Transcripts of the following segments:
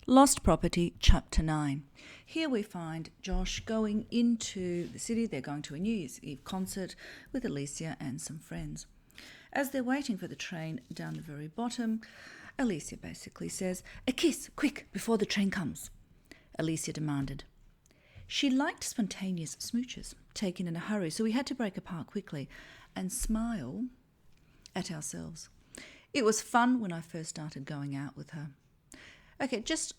Lost Property, Chapter 9. Here we find Josh going into the city. They're going to a New Year's Eve concert with Alicia and some friends. As they're waiting for the train down the very bottom, Alicia basically says, "A kiss, quick, before the train comes," Alicia demanded. She liked spontaneous smooches, taken in a hurry, so we had to break apart quickly and smile at ourselves. It was fun when I first started going out with her. Okay, just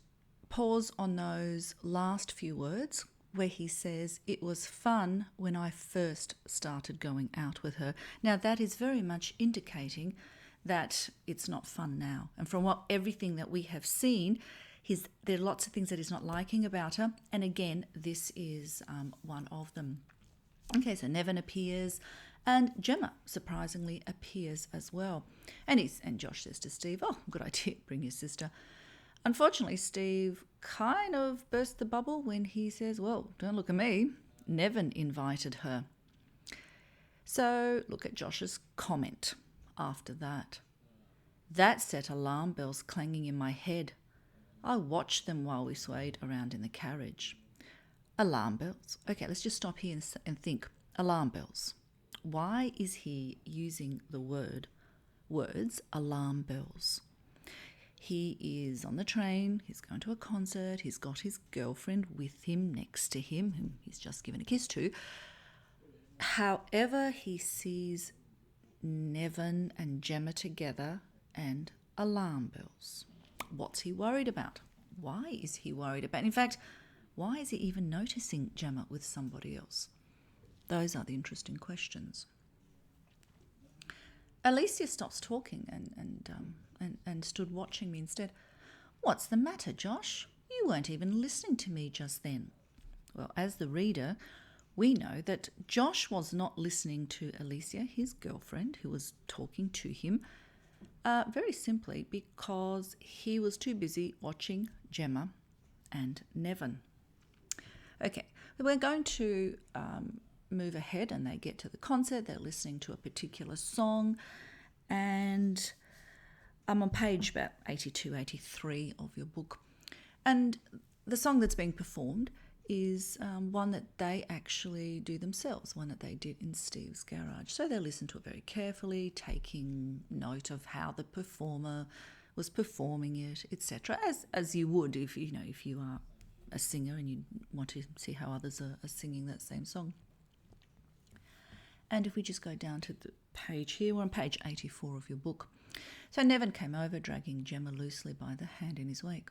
pause on those last few words where he says, "It was fun when I first started going out with her." Now, that is very much indicating that it's not fun now. And from everything that we have seen, there are lots of things that he's not liking about her. And again, this is one of them. Okay, so Nevin appears and Gemma surprisingly appears as well. And Josh says to Steve, "Oh, good idea, bring your sister." Unfortunately, Steve kind of burst the bubble when he says, "Well, don't look at me. Nevin invited her." So look at Josh's comment after that. "That set alarm bells clanging in my head. I watched them while we swayed around in the carriage." Alarm bells. Okay, let's just stop here and think. Alarm bells. Why is he using the words alarm bells? He is on the train, he's going to a concert, he's got his girlfriend with him, next to him, whom he's just given a kiss to. However, he sees Nevin and Gemma together and alarm bells. What's he worried about? Why is he worried about? In fact, why is he even noticing Gemma with somebody else? Those are the interesting questions. Alicia stops talking and stood watching me instead. "What's the matter, Josh? You weren't even listening to me just then." Well, as the reader, we know that Josh was not listening to Alicia, his girlfriend, who was talking to him, very simply because he was too busy watching Gemma and Nevin. Okay, we're going to move ahead and they get to the concert. They're listening to a particular song, and I'm on page about 82, 83 of your book. And the song that's being performed is one that they actually do themselves, one that they did in Steve's garage. So they listen to it very carefully, taking note of how the performer was performing it, etc., as you would if you are a singer and you want to see how others are singing that same song. And if we just go down to the page here, we're on page 84 of your book. So Nevin came over, dragging Gemma loosely by the hand in his wake.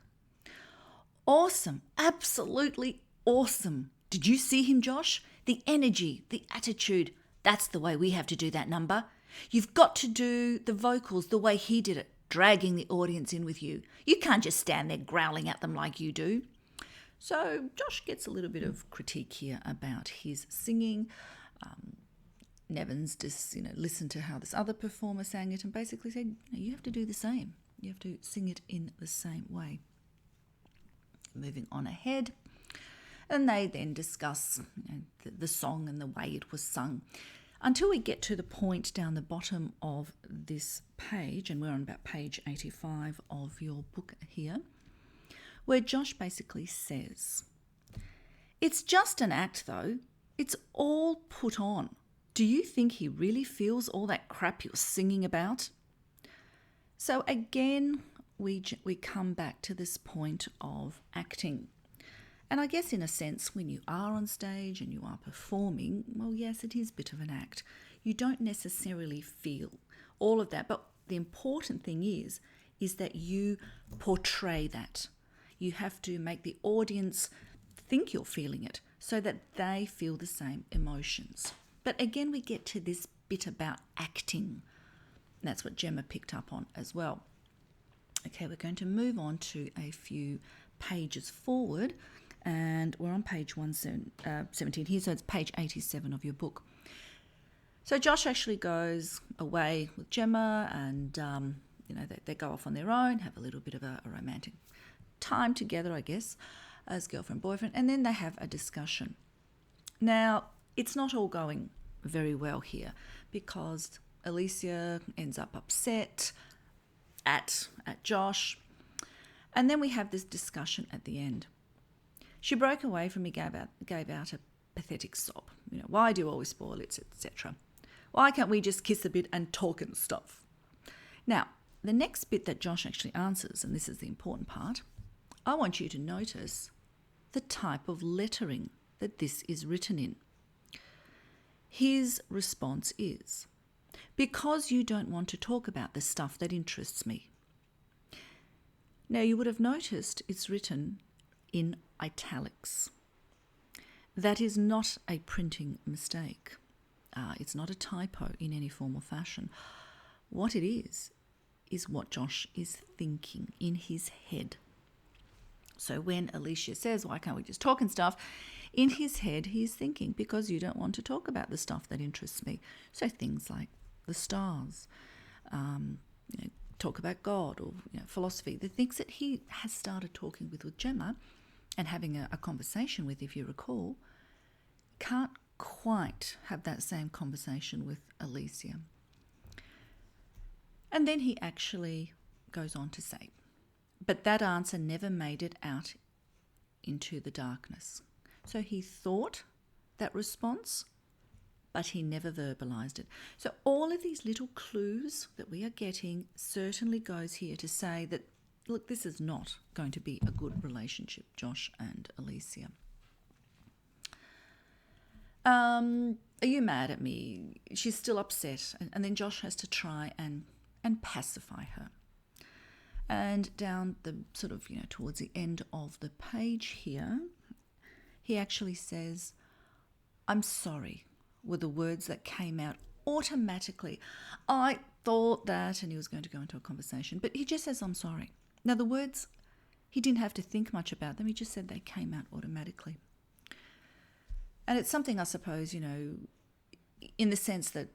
"Awesome, absolutely awesome. Did you see him, Josh? The energy, the attitude. That's the way we have to do that number. You've got to do the vocals the way he did it, dragging the audience in with you. You can't just stand there growling at them like you do." So Josh gets a little bit of critique here about his singing. Nevin's just, listened to how this other performer sang it and basically said, you have to do the same. You have to sing it in the same way. Moving on ahead. And they then discuss the song and the way it was sung until we get to the point down the bottom of this page, and we're on about page 85 of your book here, where Josh basically says, "It's just an act though. It's all put on. Do you think he really feels all that crap you're singing about?" So again, we come back to this point of acting. And I guess in a sense, when you are on stage and you are performing, well, yes, it is a bit of an act. You don't necessarily feel all of that. But the important thing is that you portray that. You have to make the audience think you're feeling it so that they feel the same emotions. But again, we get to this bit about acting. That's what Gemma picked up on as well. Okay, we're going to move on to a few pages forward, and we're on page 117 here, so it's page 87 of your book. So Josh actually goes away with Gemma, and they go off on their own, have a little bit of a romantic time together, I guess, as girlfriend, boyfriend, and then they have a discussion. Now, it's not all going very well here because Alicia ends up upset at Josh, And then we have this discussion at the end. She broke away from me, gave out a pathetic sob. Why do you always spoil it, etc. Why can't we just kiss a bit and talk and stuff? Now, the next bit that Josh actually answers, and this is the important part, I want you to notice the type of lettering that this is written in. His response is, because you don't want to talk about the stuff that interests me. Now, you would have noticed it's written in italics. That is not a printing mistake. It's not a typo in any form or fashion. What it is what Josh is thinking in his head. So when Alicia says, why can't we just talk and stuff, in his head he's thinking, because you don't want to talk about the stuff that interests me. So things like the stars, talk about God or philosophy, the things that he has started talking with Gemma and having a conversation with, if you recall, can't quite have that same conversation with Alicia. And then he actually goes on to say, but that answer never made it out into the darkness. So he thought that response, but he never verbalised it. So all of these little clues that we are getting certainly goes here to say that, look, this is not going to be a good relationship, Josh and Alicia. Are you mad at me? She's still upset. And then Josh has to try and pacify her. And down the sort of, towards the end of the page here, he actually says, I'm sorry, were the words that came out automatically. I thought that, and he was going to go into a conversation, but he just says, I'm sorry. Now the words, he didn't have to think much about them. He just said they came out automatically. And it's something, I suppose, in the sense that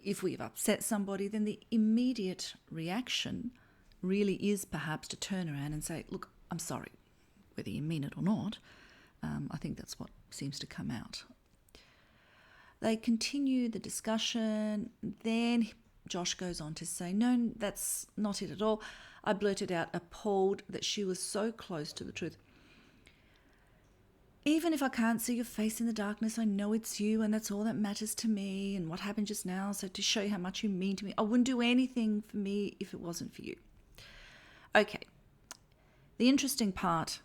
if we've upset somebody, then the immediate reaction really is perhaps to turn around and say, look, I'm sorry, whether you mean it or not. I think that's what seems to come out. They continue the discussion. Then Josh goes on to say, no, that's not it at all. I blurted out, appalled that she was so close to the truth. Even if I can't see your face in the darkness, I know it's you, and that's all that matters to me, and what happened just now. So to show you how much you mean to me, I wouldn't do anything for me if it wasn't for you. Okay. The interesting part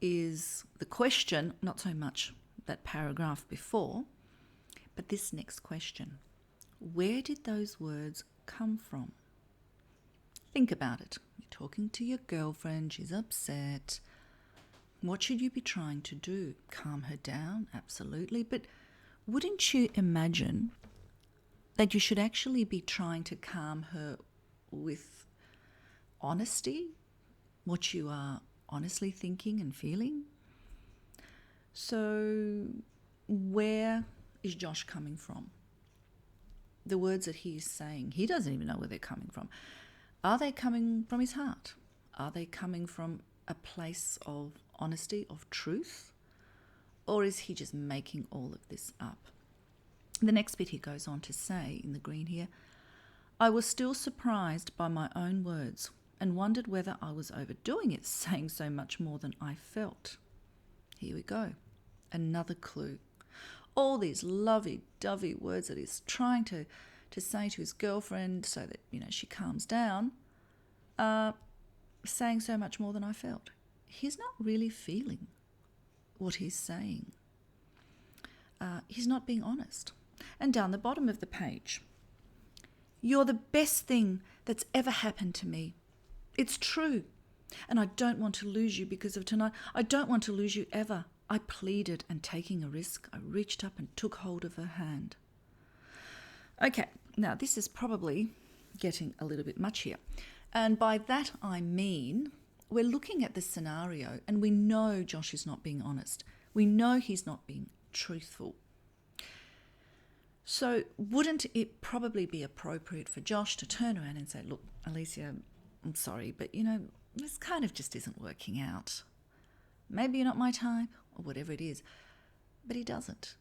is the question, not so much that paragraph before, but this next question. Where did those words come from? Think about it. You're talking to your girlfriend, she's upset. What should you be trying to do? Calm her down? Absolutely. But wouldn't you imagine that you should actually be trying to calm her with honesty? What you are honestly thinking and feeling? So where is Josh coming from? The words that he's saying, he doesn't even know where they're coming from. Are they coming from his heart? Are they coming from a place of honesty, of truth? Or is he just making all of this up? The next bit he goes on to say in the green here, I was still surprised by my own words and wondered whether I was overdoing it, saying so much more than I felt. Here we go. Another clue. All these lovey-dovey words that he's trying to say to his girlfriend so that, she calms down, saying so much more than I felt. He's not really feeling what he's saying. He's not being honest. And down the bottom of the page, you're the best thing that's ever happened to me. It's true. And I don't want to lose you because of tonight. I don't want to lose you ever. I pleaded, and taking a risk, I reached up and took hold of her hand. Okay, now this is probably getting a little bit much here. And by that I mean we're looking at the scenario and we know Josh is not being honest. We know he's not being truthful. So wouldn't it probably be appropriate for Josh to turn around and say, look, Alicia, I'm sorry, but this kind of just isn't working out. Maybe you're not my type or whatever it is. But he doesn't.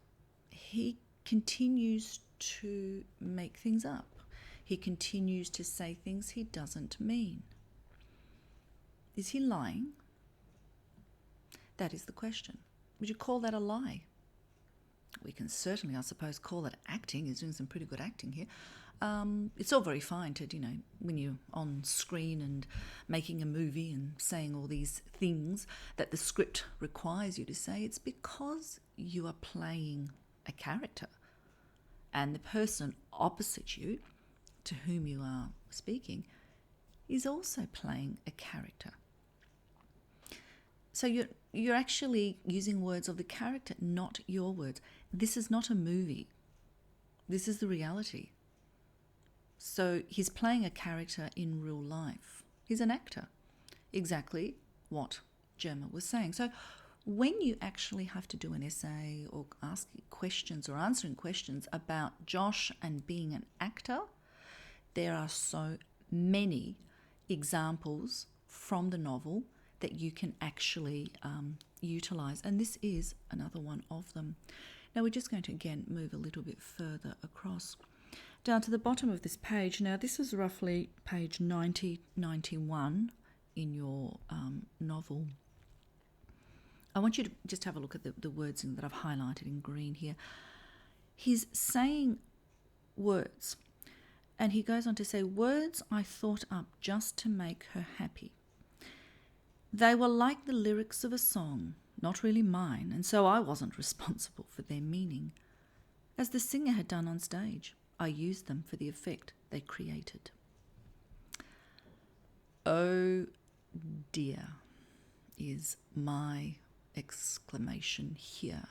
He continues to make things up. He continues to say things he doesn't mean. Is he lying? That is the question. Would you call that a lie? We can certainly, I suppose, call it acting. He's doing some pretty good acting here. It's all very fine to, when you're on screen and making a movie and saying all these things that the script requires you to say. It's because you are playing a character, and the person opposite you, to whom you are speaking, is also playing a character. So you're actually using words of the character, not your words. This is not a movie. This is the reality. So he's playing a character in real life. He's an actor. Exactly what Gemma was saying. So when you actually have to do an essay or ask questions or answering questions about Josh and being an actor, there are so many examples from the novel that you can actually utilise. And this is another one of them. Now we're just going to, again, move a little bit further across. Down to the bottom of this page. Now this is roughly page 90, 91 in your novel. I want you to just have a look at the words that I've highlighted in green here. He's saying words, and he goes on to say, words I thought up just to make her happy. They were like the lyrics of a song, not really mine, and so I wasn't responsible for their meaning. As the singer had done on stage, I used them for the effect they created. Oh dear, is my exclamation here.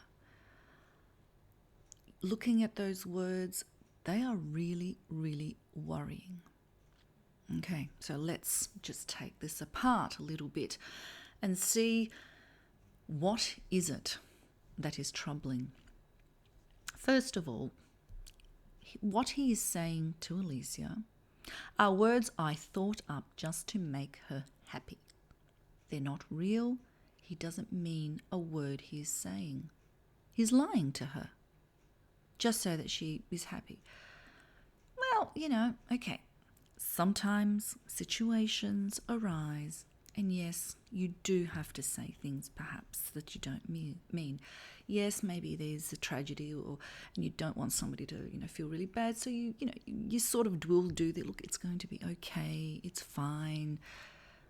Looking at those words, they are really, really worrying. Okay, so let's just take this apart a little bit and see what is it that is troubling. First of all, what he is saying to Alicia are words I thought up just to make her happy. They're not real. He doesn't mean a word he is saying. He's lying to her just so that she is happy. Well, okay. Sometimes situations arise, and yes, you do have to say things perhaps that you don't mean. Yes, maybe there's a tragedy, and you don't want somebody to, feel really bad. So you sort of will do the look. It's going to be okay. It's fine.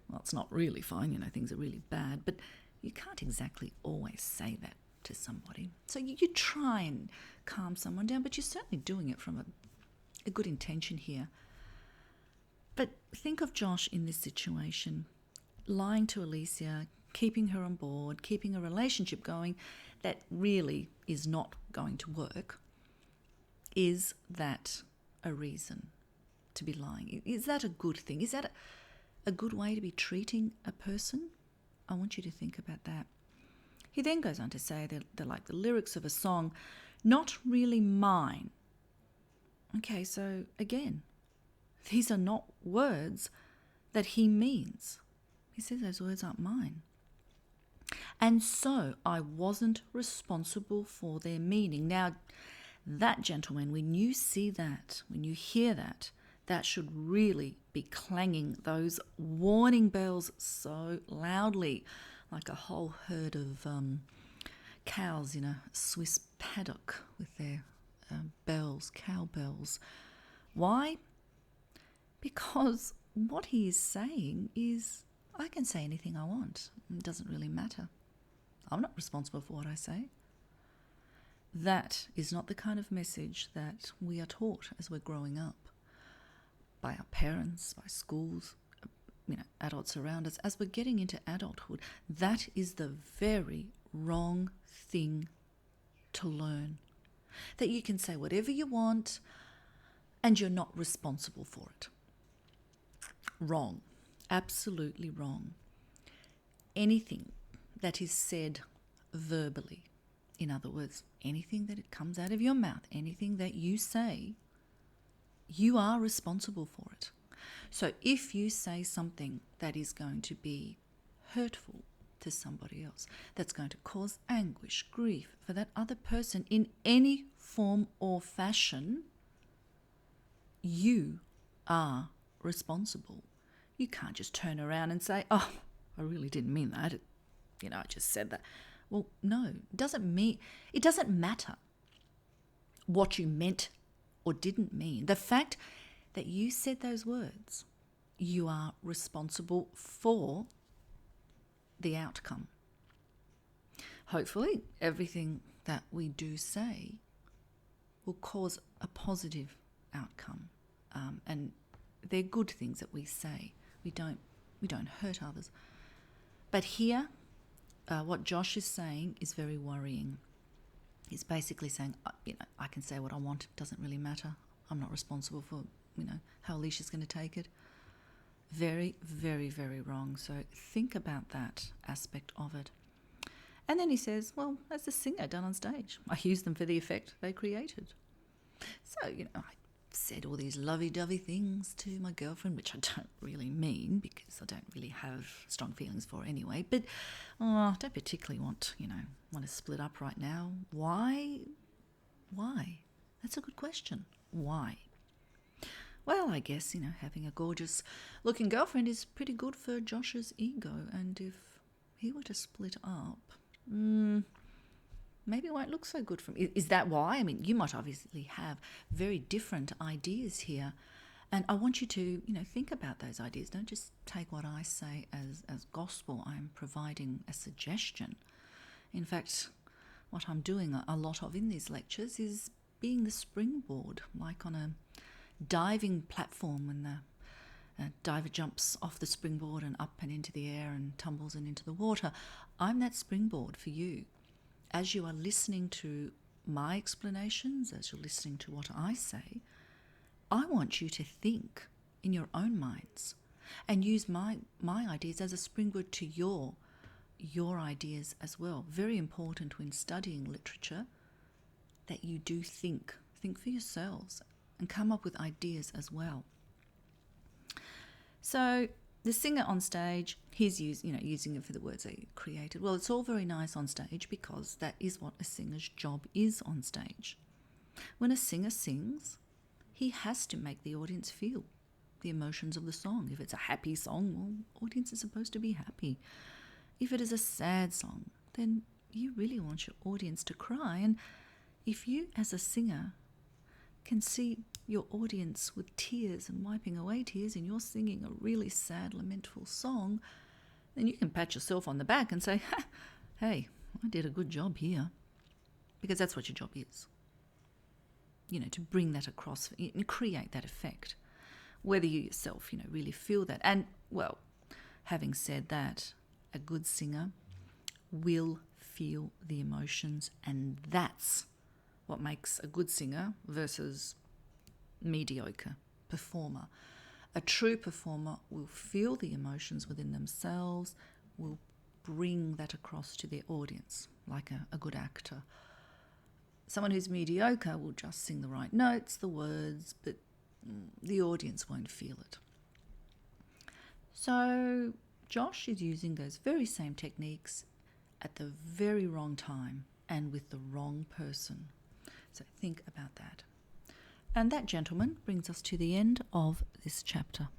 Well, it's not really fine. Things are really bad, but you can't exactly always say that to somebody. So you try and calm someone down, but you're certainly doing it from a good intention here. But think of Josh in this situation, lying to Alicia, keeping her on board, keeping a relationship going that really is not going to work. Is that a reason to be lying? Is that a good thing? Is that a good way to be treating a person? I want you to think about that. He then goes on to say they're like the lyrics of a song, not really mine. Okay, so again, these are not words that he means. He says those words aren't mine. And so I wasn't responsible for their meaning. Now, that, gentlemen, when you see that, when you hear that, that should really be clanging those warning bells so loudly, like a whole herd of cows in a Swiss paddock with their bells, cowbells. Why? Because what he is saying is, I can say anything I want. It doesn't really matter. I'm not responsible for what I say. That is not the kind of message that we are taught as we're growing up by our parents, by schools, adults around us. As we're getting into adulthood, that is the very wrong thing to learn. That you can say whatever you want and you're not responsible for it. Wrong. Absolutely wrong. Anything that is said verbally, in other words, anything that it comes out of your mouth, anything that you say, you are responsible for it. So if you say something that is going to be hurtful to somebody else, that's going to cause anguish, grief for that other person in any form or fashion, you are responsible. You can't just turn around and say, oh, I really didn't mean that. I just said that. Well, no, it doesn't matter what you meant or didn't mean. The fact that you said those words, you are responsible for the outcome. Hopefully, everything that we do say will cause a positive outcome, and they're good things that we say. We don't hurt others. But here, what Josh is saying is very worrying. He's basically saying, I can say what I want. It doesn't really matter. I'm not responsible for, how Alicia's going to take it. Very, very, very wrong. So think about that aspect of it. And then he says, well, as a singer done on stage, I use them for the effect they created. So, I said all these lovey-dovey things to my girlfriend, which I don't really mean because I don't really have strong feelings for her anyway. But I don't particularly want to split up right now. Why? That's a good question. Why? Well, I guess, having a gorgeous-looking girlfriend is pretty good for Josh's ego. And if he were to split up, maybe it won't look so good for him. Is that why? I mean, you might obviously have very different ideas here. And I want you to, think about those ideas. Don't just take what I say as gospel. I'm providing a suggestion. In fact, what I'm doing a lot of in these lectures is being the springboard, like on a diving platform when the diver jumps off the springboard and up and into the air and tumbles and into the water. I'm that springboard for you. As you are listening to my explanations, as you're listening to what I say, I want you to think in your own minds and use my ideas as a springboard to your ideas as well. Very important when studying literature that you do think for yourselves and come up with ideas as well. So the singer on stage, he's using it for the words they created. Well, it's all very nice on stage because that is what a singer's job is on stage. When a singer sings, he has to make the audience feel the emotions of the song. If it's a happy song, well, audience is supposed to be happy. If it is a sad song, then you really want your audience to cry. And if you, as a singer, can see your audience with tears and wiping away tears and you're singing a really sad, lamentful song, then you can pat yourself on the back and say, hey, I did a good job here. Because that's what your job is. To bring that across and create that effect. Whether you yourself, really feel that. And, well, having said that, a good singer will feel the emotions, and that's what makes a good singer versus mediocre performer. A true performer will feel the emotions within themselves, will bring that across to their audience, like a good actor. Someone who's mediocre will just sing the right notes, the words, but the audience won't feel it. So Josh is using those very same techniques at the very wrong time and with the wrong person. So think about that. And that, gentlemen, brings us to the end of this chapter.